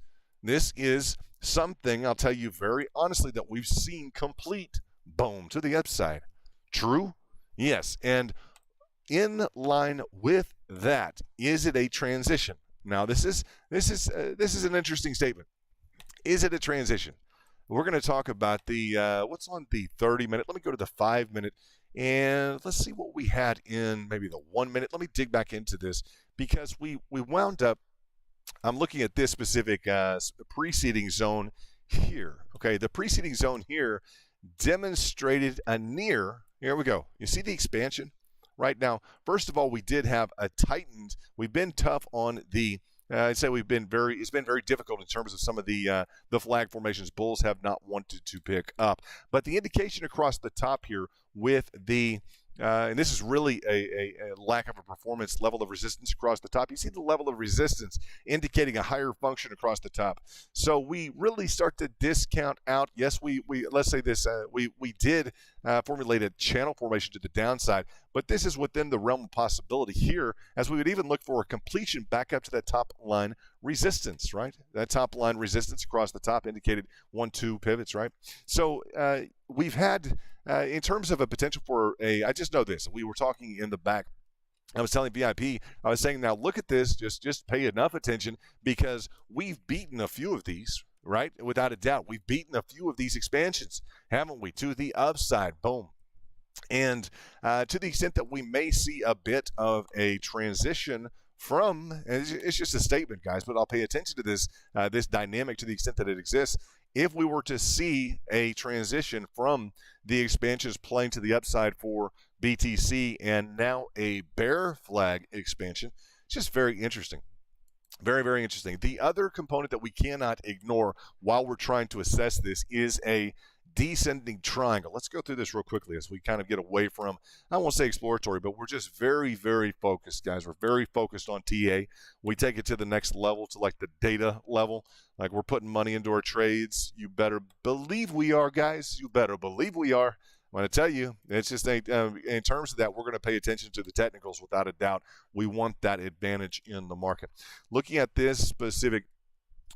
something, I'll tell you very honestly, that we've seen complete, boom, to the upside. True? Yes. And in line with that, is it a transition? Now, this is an interesting statement. Is it a transition? We're going to talk about the what's on the 30-minute. Let me go to the 5-minute. And let's see what we had in maybe the 1 minute. Let me dig back into this because we wound up, I'm looking at this specific preceding zone here. Okay, the preceding zone here demonstrated a near, here we go. You see the expansion right now? First of all, we did have a tightened, we've been tough on the, I'd say it's been very difficult in terms of some of the flag formations. Bulls have not wanted to pick up. But the indication across the top here with the, and this is really a lack of a performance level of resistance across the top. You see the level of resistance indicating a higher function across the top. So we really start to discount out. Yes, we let's say this, we did formulate a channel formation to the downside, but this is within the realm of possibility here, as we would even look for a completion back up to that top line resistance, right? That top line resistance across the top indicated 1-2 pivots, right? So we've had, in terms of a potential for I just know this, we were talking in the back, I was telling VIP, I was saying, now look at this, just pay enough attention because we've beaten a few of these, right? Without a doubt, we've beaten a few of these expansions, haven't we? To the upside, boom. And to the extent that we may see a bit of a transition from, and it's just a statement, guys, but I'll pay attention to this this dynamic to the extent that it exists. If we were to see a transition from the expansions playing to the upside for BTC and now a bear flag expansion, it's just very interesting. Very, very interesting. The other component that we cannot ignore while we're trying to assess this is a descending triangle. Let's go through this real quickly as we kind of get away from, I won't say exploratory, but we're just very, very focused, guys. We're very focused on TA. We take it to the next level, to like the data level. Like we're putting money into our trades. You better believe we are, guys. You better believe we are. I'm going to tell you, it's just in terms of that, we're going to pay attention to the technicals without a doubt. We want that advantage in the market. Looking at this specific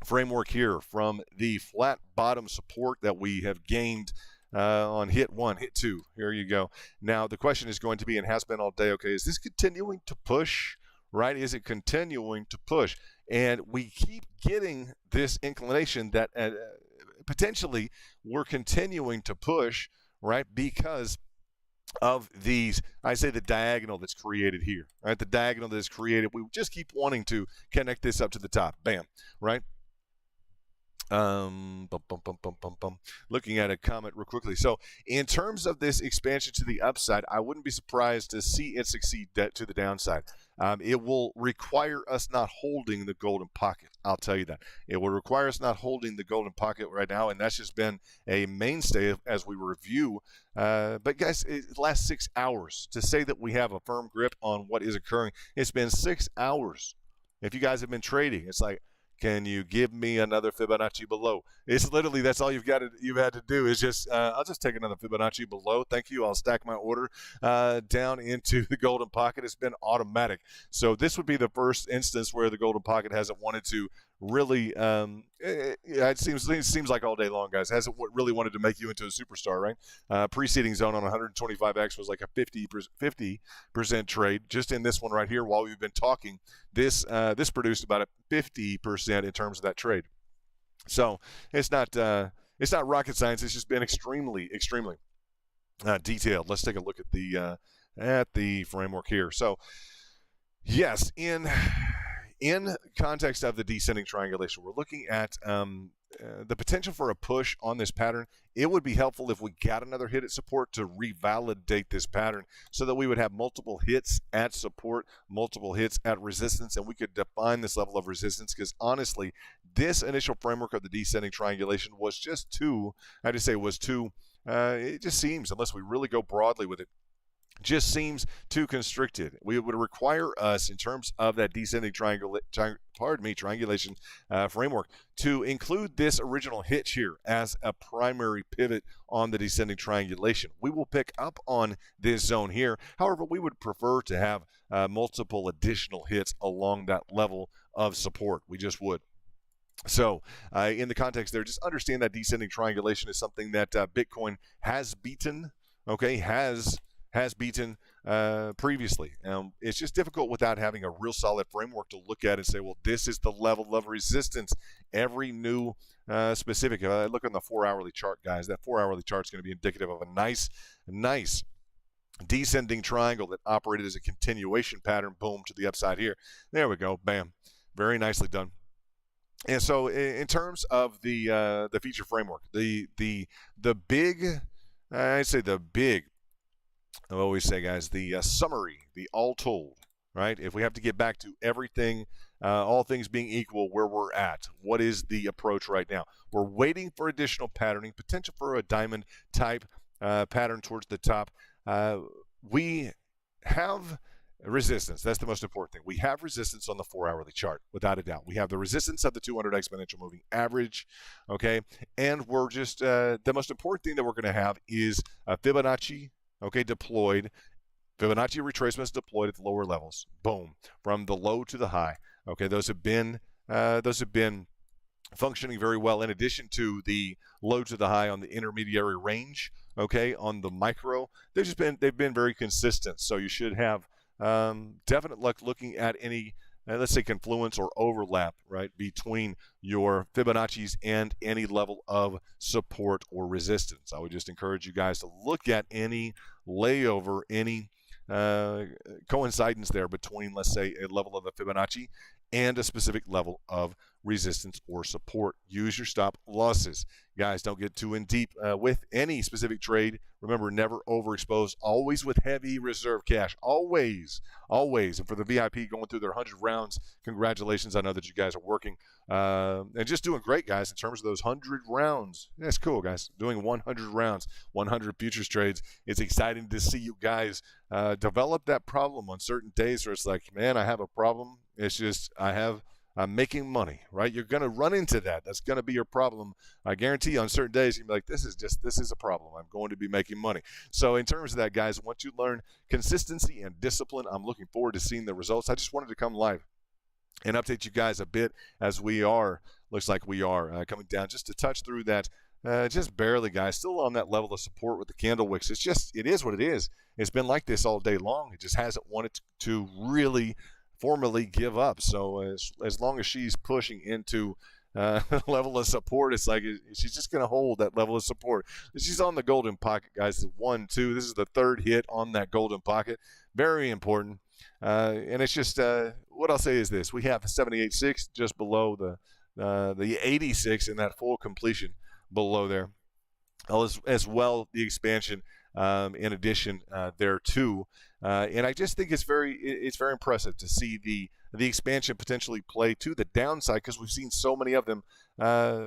framework here from the flat bottom support that we have gained on hit 1, hit 2. Here you go. Now, the question is going to be, and has been all day, okay, is this continuing to push, right? Is it continuing to push? And we keep getting this inclination that potentially we're continuing to push, right? Because of these, I say the diagonal that's created here, right? The diagonal that's created, we just keep wanting to connect this up to the top, bam, right? Looking at a comment real quickly. So in terms of this expansion to the upside, I wouldn't be surprised to see it succeed to the downside. It will require us not holding the golden pocket. I'll tell you that. It will require us not holding the golden pocket right now, and that's just been a mainstay as we review. But guys, the last 6 hours, to say that we have a firm grip on what is occurring, it's been 6 hours. If you guys have been trading, it's like, can you give me another Fibonacci below? It's literally, that's all you've had to do is just, I'll just take another Fibonacci below. Thank you. I'll stack my order down into the golden pocket. It's been automatic. So this would be the first instance where the golden pocket hasn't wanted to really, it seems like all day long, guys, hasn't really wanted to make you into a superstar, right? Preceding zone on 125X was like a 50% trade. Just in this one right here, while we've been talking, this produced about a 50% in terms of that trade. So it's not rocket science. It's just been extremely detailed. Let's take a look at the framework here. So yes, in context of the descending triangulation, we're looking at the potential for a push on this pattern. It would be helpful if we got another hit at support to revalidate this pattern so that we would have multiple hits at support, multiple hits at resistance, and we could define this level of resistance, because honestly, this initial framework of the descending triangulation was just too, it just seems, unless we really go broadly with it, just seems too constricted. It would require us, in terms of that descending triangulation framework, to include this original hitch here as a primary pivot on the descending triangulation. We will pick up on this zone here. However, we would prefer to have multiple additional hits along that level of support. We just would. So in the context there, just understand that descending triangulation is something that Bitcoin has beaten, okay, has beaten previously. It's just difficult without having a real solid framework to look at and say, well, this is the level of resistance. Every new specific, if I look on the 4-hourly chart, guys, that 4-hourly chart is going to be indicative of a nice descending triangle that operated as a continuation pattern, boom, to the upside here. There we go, bam. Very nicely done. And so in terms of the feature framework, the big, I'd say the big, I always say, guys, the summary, the all told, right? If we have to get back to everything, all things being equal, where we're at, what is the approach right now? We're waiting for additional patterning, potential for a diamond type pattern towards the top. We have resistance. That's the most important thing. We have resistance on the 4-hourly chart, without a doubt. We have the resistance of the 200 exponential moving average, okay? And we're just, the most important thing that we're going to have is a Fibonacci, okay, deployed, Fibonacci retracements deployed at the lower levels. Boom, from the low to the high. Okay, those have been functioning very well. In addition to the low to the high on the intermediary range, okay, on the micro, they've been very consistent. So you should have definite luck looking at any, let's say, confluence or overlap, right, between your Fibonacci's and any level of support or resistance. I would just encourage you guys to look at any layover, any coincidence there between, let's say, a level of the Fibonacci and a specific level of resistance or support. Use your stop losses. Guys, don't get too in deep with any specific trade. Remember, never overexpose. Always with heavy reserve cash. Always. And for the VIP going through their 100 rounds, congratulations. I know that you guys are working and just doing great, guys, in terms of those 100 rounds. That's cool, guys. Doing 100 rounds, 100 futures trades. It's exciting to see you guys develop that problem on certain days where it's like, man, I have a problem. It's just I'm making money, right? You're going to run into that. That's going to be your problem. I guarantee you on certain days, you'll be like, this is a problem. I'm going to be making money. So in terms of that, guys, once you learn consistency and discipline, I'm looking forward to seeing the results. I just wanted to come live and update you guys a bit as we are, looks like we are coming down just to touch through that. Just barely, guys, still on that level of support with the candle wicks. It is what it is. It's been like this all day long. It just hasn't wanted to really formally give up. So as long as she's pushing into level of support, it's like she's just going to hold that level of support. She's on the golden pocket, guys. 1, 2. This is the third hit on that golden pocket. Very important. And it's just what I'll say is this: we have 78.6 just below the 86 in that full completion below there. As well, the expansion in addition there too, and I just think it's very impressive to see the expansion potentially play to the downside, because we've seen so many of them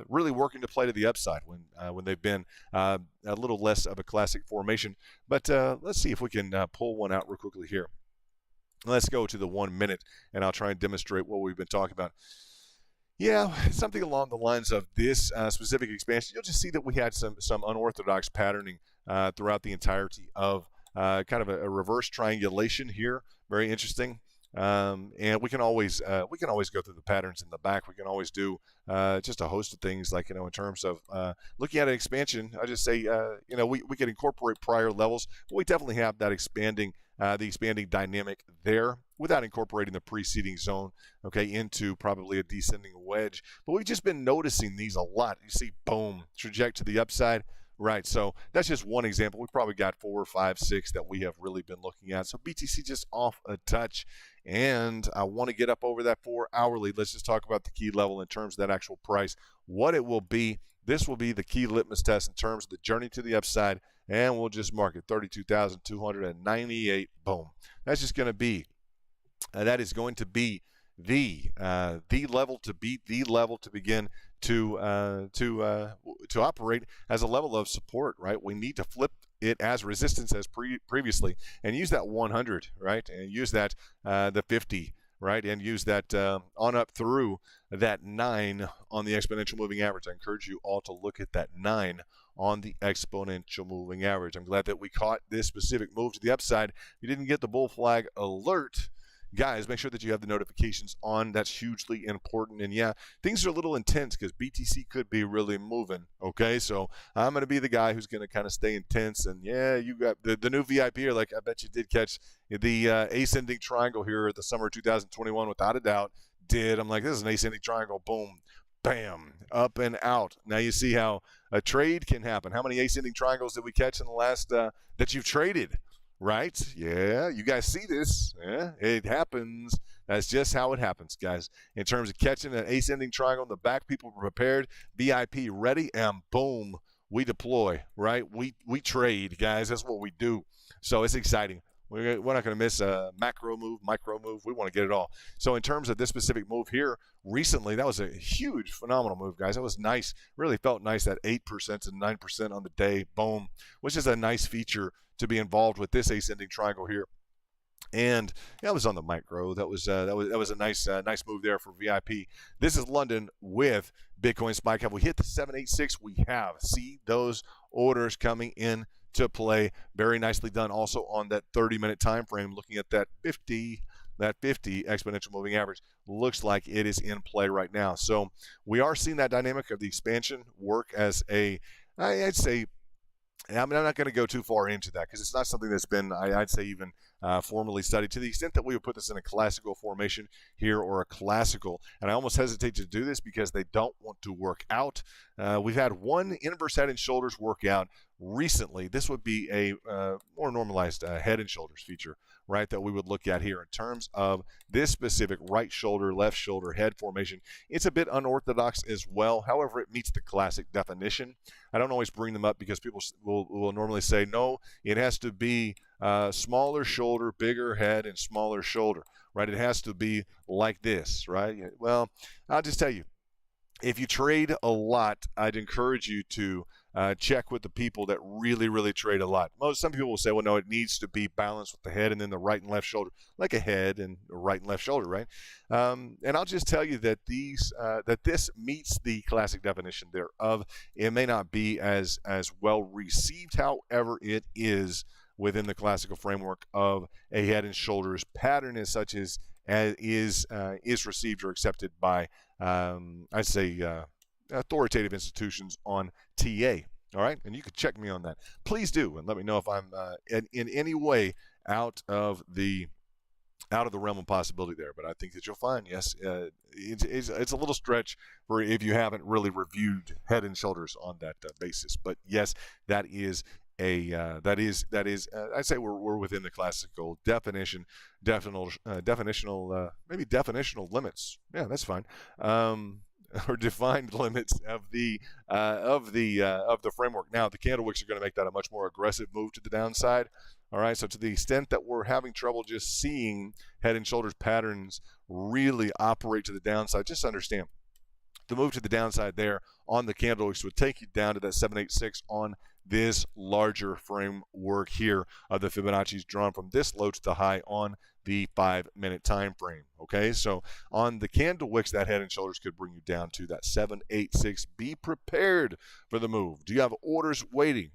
really working to play to the upside when they've been a little less of a classic formation. But let's see if we can pull one out real quickly here. Let's go to the 1 minute, and I'll try and demonstrate what we've been talking about. Yeah, something along the lines of this specific expansion. You'll just see that we had some unorthodox patterning throughout the entirety of kind of a reverse triangulation here. Very interesting. And we can always go through the patterns in the back. We can always do just a host of things, like, in terms of looking at an expansion. I just say, we can incorporate prior levels, but we definitely have that expanding dynamic there without incorporating the preceding zone, okay, into probably a descending wedge. But we've just been noticing these a lot. You see, boom, traject to the upside. Right, so that's just one example. We probably got 4, 5, 6 that we have really been looking at. So BTC just off a touch, and I want to get up over that 4 hourly. Let's just talk about the key level in terms of that actual price, what it will be. This will be the key litmus test in terms of the journey to the upside, and we'll just mark it 32,298. Boom. That's just going to be that is going to be the level to beat, the level to begin to operate as a level of support, right? We need to flip it as resistance as previously, and use that 100, right? And use that the 50, right? And use that on up through that 9 on the exponential moving average. I encourage you all to look at that 9 on the exponential moving average. I'm glad that we caught this specific move to the upside. If you didn't get the bull flag alert, guys, make sure that you have the notifications on. That's hugely important. And yeah, things are a little intense because BTC could be really moving. Okay, so I'm going to be the guy who's going to kind of stay intense. And yeah, you got the new VIP here. Like, I bet you did catch the ascending triangle here at the summer 2021, without a doubt. I'm like, this is an ascending triangle. Boom, bam, up and out. Now you see how a trade can happen. How many ascending triangles did we catch in the last that you've traded? Right? Yeah, you guys see this. Yeah, it happens. That's just how it happens, guys. In terms of catching an ascending triangle in the back, people were prepared, VIP ready, and boom, we deploy, right? We trade, guys. That's what we do. So it's exciting. We're not going to miss a macro move, micro move. We want to get it all. So in terms of this specific move here, recently, that was a huge, phenomenal move, guys. That was nice. Really felt nice, that 8% to 9% on the day. Boom. Which is a nice feature to be involved with this ascending triangle here. And that was on the micro. That was a nice move there for VIP. This is London with Bitcoin Spike. Have we hit the 786? We have. See those orders coming in to play. Very nicely done. Also on that 30-minute time frame, looking at that 50 exponential moving average, looks like it is in play right now. So we are seeing that dynamic of the expansion work as a, I'd say, I'm not going to go too far into that because it's not something that's been, I'd say, even formally studied to the extent that we would put this in a classical formation here, or a classical. And I almost hesitate to do this because they don't want to work out. We've had one inverse head and shoulders work out recently. This would be a more normalized head and shoulders feature, right, that we would look at here in terms of this specific right shoulder, left shoulder head formation. It's a bit unorthodox as well. However, it meets the classic definition. I don't always bring them up because people will normally say, no, it has to be smaller shoulder, bigger head, and smaller shoulder, right? It has to be like this, right? Well, I'll just tell you, if you trade a lot, I'd encourage you to check with the people that really, really trade a lot. Some people will say, well, no, it needs to be balanced with the head and then the right and left shoulder, like a head and a right and left shoulder, right? And I'll just tell you that this meets the classic definition thereof. It may not be as well received, however, it is within the classical framework of a head and shoulders pattern, as such as is received or accepted by, I'd say, authoritative institutions on TA. All right, and you can check me on that. Please do, and let me know if I'm in any way out of the out of the realm of possibility there. But I think that you'll find, yes, it's a little stretch for if you haven't really reviewed Head and Shoulders on that basis. But yes, that is I'd say we're within the classical definitional maybe definitional limits. Yeah, that's fine. Or defined limits of the framework. Now the candle wicks are going to make that a much more aggressive move to the downside. All right, so to the extent that we're having trouble just seeing Head and Shoulders patterns really operate to the downside, just understand the move to the downside there on the candle wicks would take you down to that 786 on this larger framework here of the Fibonacci's drawn from this low to the high on the 5-minute time frame. Okay, so on the candle wicks, that Head and Shoulders could bring you down to that 786. Be prepared for the move. Do you have orders waiting?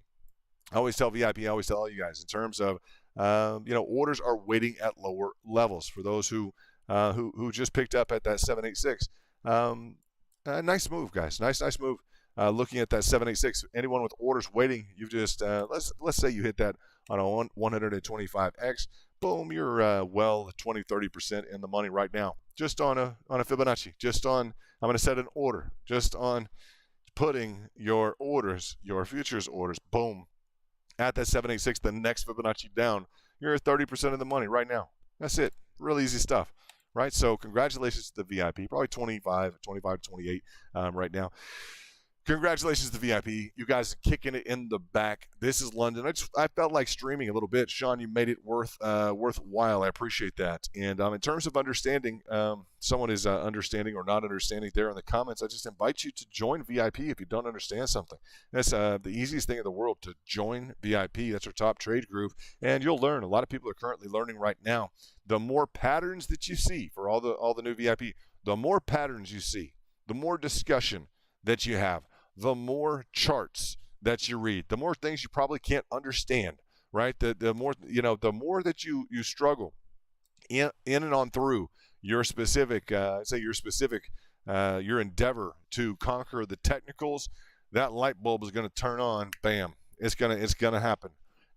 I always tell VIP, I always tell all you guys in terms of orders are waiting at lower levels for those who just picked up at that 786. Nice move, guys. Nice move. Looking at that 786, anyone with orders waiting, you've just let's say you hit that on a 125x. Boom, you're well 20-30% in the money right now, just on a Fibonacci. Just on, I'm going to set an order, just on putting your orders, your futures orders, boom, at that 786. The next Fibonacci down, you're at 30% of the money right now. That's it. Real easy stuff. Right, so congratulations to the VIP, probably 25, 28 right now. Congratulations to the VIP. You guys are kicking it in the back. This is London. I felt like streaming a little bit. Sean, you made it worthwhile. I appreciate that. And in terms of understanding, someone is understanding or not understanding there in the comments, I just invite you to join VIP if you don't understand something. That's the easiest thing in the world, to join VIP. That's our top trade group. And you'll learn. A lot of people are currently learning right now. The more patterns that you see for all the new VIP, the more patterns you see, the more discussion that you have, the more charts that you read, the more things you probably can't understand, right? The more that you struggle in and on through your specific your endeavor to conquer the technicals, that light bulb is going to turn on. Bam! It's gonna happen.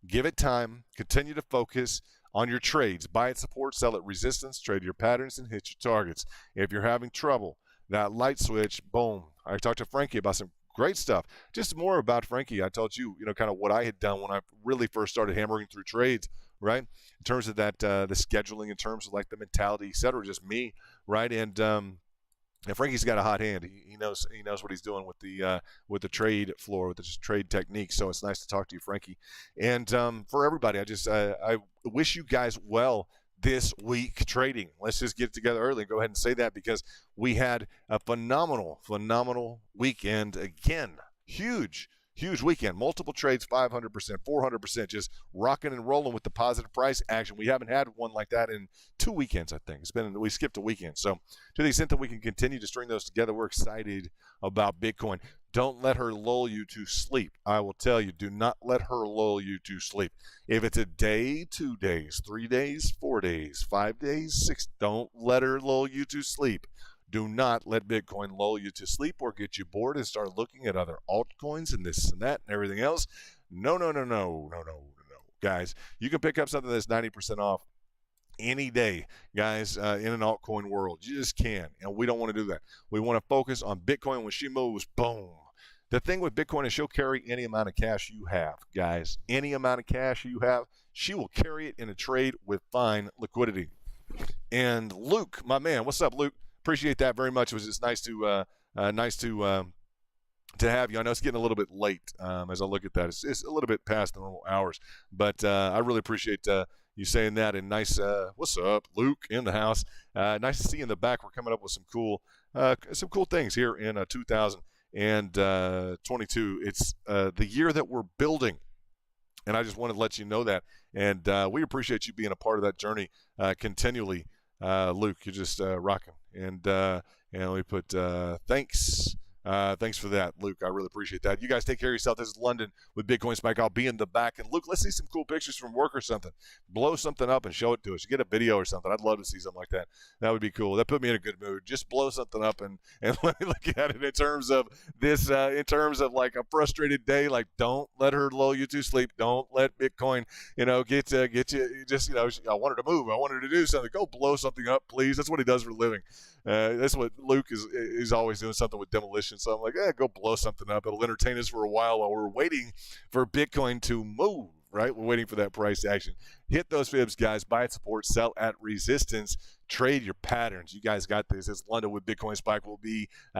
Give it time. Continue to focus on your trades. Buy at support, sell at resistance, trade your patterns, and hit your targets. If you're having trouble, that light switch, boom. I talked to Frankie about some great stuff. Just more about Frankie. I told you, kind of what I had done when I really first started hammering through trades, right? In terms of that, the scheduling, in terms of like the mentality, et cetera, just me, right? And Frankie's got a hot hand. He knows what he's doing with the trade floor, with the trade technique. So it's nice to talk to you, Frankie. And for everybody, I wish you guys well this week trading. Let's just get together early and go ahead and say that, because we had a phenomenal weekend again. Huge weekend. Multiple trades, 500%, 400%, just rocking and rolling with the positive price action. We haven't had one like that in 2 weekends, I think. We skipped a weekend. So to the extent that we can continue to string those together, we're excited about Bitcoin. Don't let her lull you to sleep. I will tell you, do not let her lull you to sleep. If it's a day, 2 days, 3 days, 4 days, 5 days, 6, don't let her lull you to sleep. Do not let Bitcoin lull you to sleep or get you bored and start looking at other altcoins and this and that and everything else. No. Guys, you can pick up something that's 90% off any day, guys, in an altcoin world. You just can. And we don't want to do that. We want to focus on Bitcoin. When she moves, boom. The thing with Bitcoin is she'll carry any amount of cash you have, guys. Any amount of cash you have, she will carry it in a trade with fine liquidity. And Luke, my man, what's up, Luke? Appreciate that very much. It was just nice to have you. I know it's getting a little bit late as I look at that. It's a little bit past the normal hours, but I really appreciate you saying that. And nice, what's up, Luke, in the house? Nice to see you in the back. We're coming up with some cool things here in 2022. It's the year that we're building, and I just wanted to let you know that. And we appreciate you being a part of that journey continually. Luke, you're just rocking. And we put thanks Thanks for that, Luke. I really appreciate that. You guys take care of yourself. This is London with Bitcoin Spike. I'll be in the back. And Luke, let's see some cool pictures from work or something. Blow something up and show it to us. You get a video or something. I'd love to see something like that. That would be cool. That put me in a good mood. Just blow something up and let me look at it in terms of this, in terms of like a frustrated day. Like, don't let her lull you to sleep. Don't let Bitcoin, get you. Just, I wanted to move. I wanted to do something. Go blow something up, please. That's what he does for a living. That's what Luke is always doing, something with demolition. So I'm like, go blow something up. It'll entertain us for a while we're waiting for Bitcoin to move, right? We're waiting for that price action. Hit those fibs, guys. Buy at support, sell at resistance. Trade your patterns. You guys got this. It's London with Bitcoin Spike. Will be